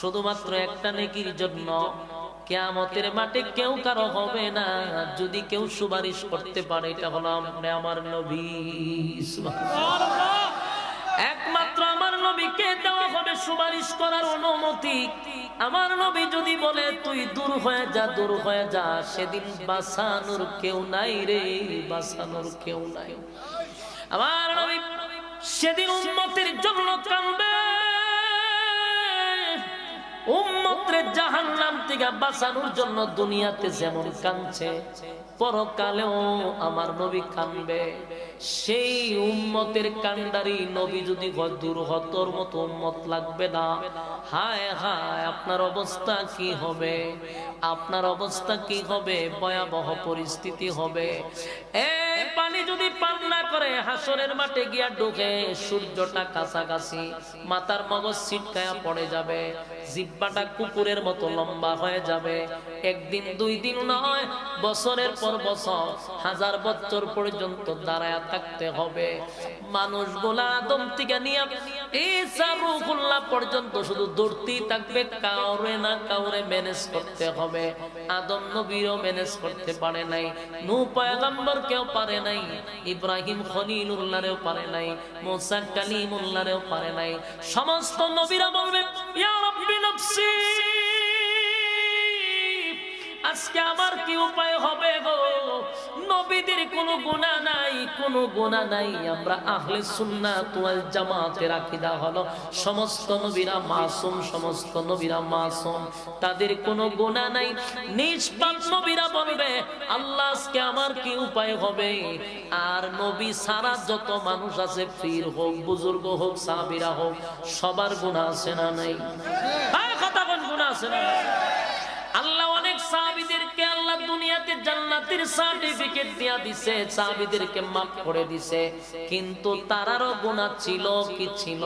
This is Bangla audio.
শুধুমাত্র একটা নেকির জন্য কিয়ামতের মাঠে কেউ কারো হবে না যদি কেউ সুপারিশ করতে পারে, এটা হলো আমার নবী। সুবহানাল্লাহ। একমাত্র আমার নবীকে দেওয়া হবে সুপারিশ করার অনুমতি। আমার নবী যদি বলে তুই দূর হয়ে যা, দূর হয়ে যা, সেদিন বাঁচানোর কেউ নাই রে, বাঁচানোর কেউ নাই। আমার নবী সেদিন উম্মতের জন্য কাঁদবে, উম্মতরে জাহান্নাম থেকে বাঁচানোর জন্য দুনিয়াতে যেমন কাঁদছে পরকালেও আমার নবী কাঁদবে। সেই উম্মতের কান্ডারি নবী যদি দূর হতর মতো উম্মত লাগবে না। হায় হায়, আপনার অবস্থা কি হবে, আপনার অবস্থা কি হবে, ভয়াবহ পরিস্থিতি হবে। এই পানি যদি পান না করে হাসরের মাঠে গিয়া ঢুকে, সূর্যটা কাছাকাছি, মাথার মগজ ছিটকায়া পড়ে যাবে, জিহ্বাটা কুকুরের মতো লম্বা হয়ে যাবে। একদিন দুই দিন নয়, বছরের পর বছর, হাজার বছর পর্যন্ত দাঁড়ায় থাকতে হবে। মানুষগুলা আদম থেকে নিয়ে ঈসা রূহুল্লাহ পর্যন্ত শুধু দৌড়তেই থাকবে, কাউরে না কাউরে ম্যানেজ করতে হবে। আদম নবীও ম্যানেজ করতে পারে নাই, নূহ পয়গম্বর কেউ পারে নাই, ইব্রাহিম খলিলুল্লাহরেও পারে নাই, মুসা কালিমুল্লাহরেও পারে নাই। সমস্ত নবীরা বলবে ইয়া রাব্বি নাফসি, আজকে আমার কি উপায় হবে গো? নবীদের কোনো গুনাহ নাই, কোনো গুনাহ নাই। আমরা আহলে সুন্নাত ওয়াল জামাতের আকীদা হলো সমস্ত নবীরা মাসুম, সমস্ত নবীরা মাসুম, তাদের কোনো গুনাহ নাই। নিষ্পাপ নবীরা বলবে আল্লাহ আজকে আমার কি উপায় হবে? আর নবী সারা যত মানুষ আছে, পীর হোক, বুজুর্গ হোক, সাহাবীরা হোক, সবার গুনাহ আছে না নাই? আর কথা কোন গুনাহ আছে না? আল্লাহ অনেক সাহাবীদেরকে আল্লাহ দুনিয়াতে জান্নাতের সার্টিফিকেট দিয়া দিছে, সাহাবীদেরকে মাফ করে দিছে, কিন্তু তারারও গুনাহ ছিল কি ছিল?